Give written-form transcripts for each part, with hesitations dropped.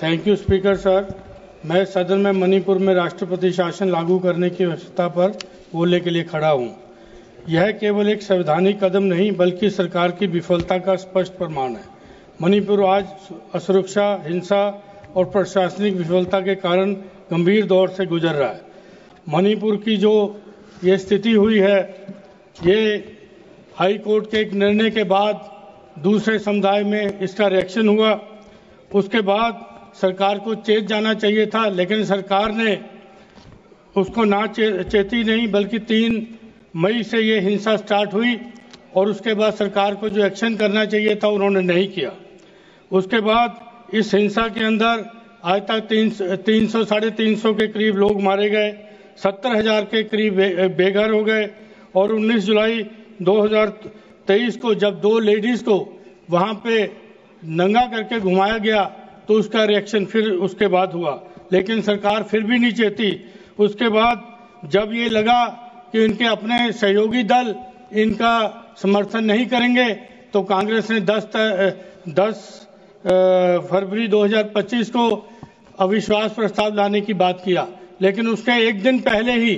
Thank you speaker sir. मैं सदन में मणिपुर में राष्ट्रपति शासन लागू करने की आवश्यकता पर बोलने के लिए खड़ा हूं। यह केवल एक संवैधानिक कदम नहीं बल्कि सरकार की विफलता का स्पष्ट प्रमाण है। मणिपुर आज असुरक्षा, हिंसा और प्रशासनिक विफलता के कारण गंभीर दौर से गुजर रहा है। मणिपुर की जो ये स्थिति हुई है, ये हाई कोर्ट के एक निर्णय के बाद दूसरे समुदाय में इसका रिएक्शन हुआ। उसके बाद सरकार को चेत जाना चाहिए था, लेकिन सरकार ने उसको ना चेती नहीं, बल्कि 3 मई से ये हिंसा स्टार्ट हुई और उसके बाद सरकार को जो एक्शन करना चाहिए था उन्होंने नहीं किया। उसके बाद इस हिंसा के अंदर आज तक 300 साढ़े 300 के करीब लोग मारे गए, 70,000 के करीब बेघर हो गए और 19 जुलाई 2023 को जब 2 लेडीज को वहां पे नंगा करके घुमाया गया तो उसका रिएक्शन फिर उसके बाद हुआ, लेकिन सरकार फिर भी नहीं चेती। उसके बाद जब ये लगा कि इनके अपने सहयोगी दल इनका समर्थन नहीं करेंगे तो कांग्रेस ने 10 फरवरी 2025 को अविश्वास प्रस्ताव लाने की बात किया, लेकिन उसके एक दिन पहले ही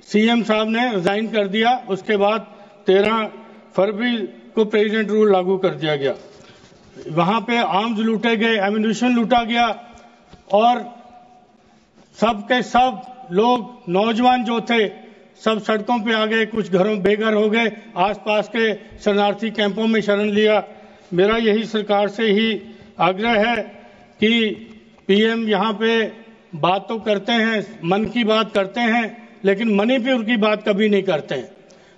सीएम साहब ने रिजाइन कर दिया। उसके बाद 13 फरवरी को प्रेसिडेंट रूल लागू कर दिया गया। वहां पे आर्म्स लूटे गए, एम्यूनिशन लूटा गया और सब के सब लोग, नौजवान जो थे, सब सड़कों पे आ गए, कुछ घरों बेघर हो गए, आसपास के शरणार्थी कैंपों में शरण लिया। मेरा यही सरकार से ही आग्रह है कि पीएम यहाँ पे बात तो करते हैं, मन की बात करते हैं, लेकिन मणिपुर की बात कभी नहीं करते हैं।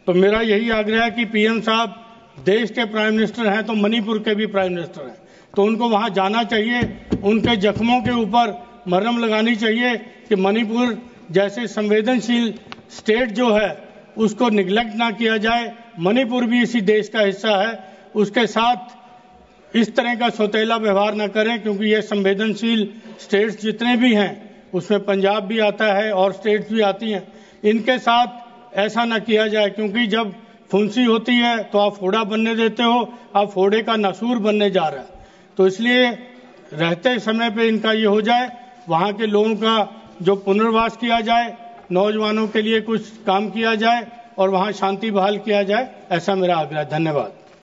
तो मेरा यही आग्रह है कि पीएम साहब देश के प्राइम मिनिस्टर हैं तो मणिपुर के भी प्राइम मिनिस्टर हैं, तो उनको वहां जाना चाहिए, उनके जख्मों के ऊपर मरहम लगानी चाहिए कि मणिपुर जैसे संवेदनशील स्टेट जो है उसको निगलेक्ट ना किया जाए। मणिपुर भी इसी देश का हिस्सा है, उसके साथ इस तरह का सौतेला व्यवहार ना करें, क्योंकि ये संवेदनशील स्टेट्स जितने भी हैं उसमें पंजाब भी आता है और स्टेट्स भी आती हैं, इनके साथ ऐसा ना किया जाए, क्योंकि जब फुंसी होती है तो आप फोड़ा बनने देते हो, आप फोड़े का नासूर बनने जा रहा है। तो इसलिए रहते समय पे इनका ये हो जाए, वहां के लोगों का जो पुनर्वास किया जाए, नौजवानों के लिए कुछ काम किया जाए और वहां शांति बहाल किया जाए, ऐसा मेरा आग्रह है। धन्यवाद।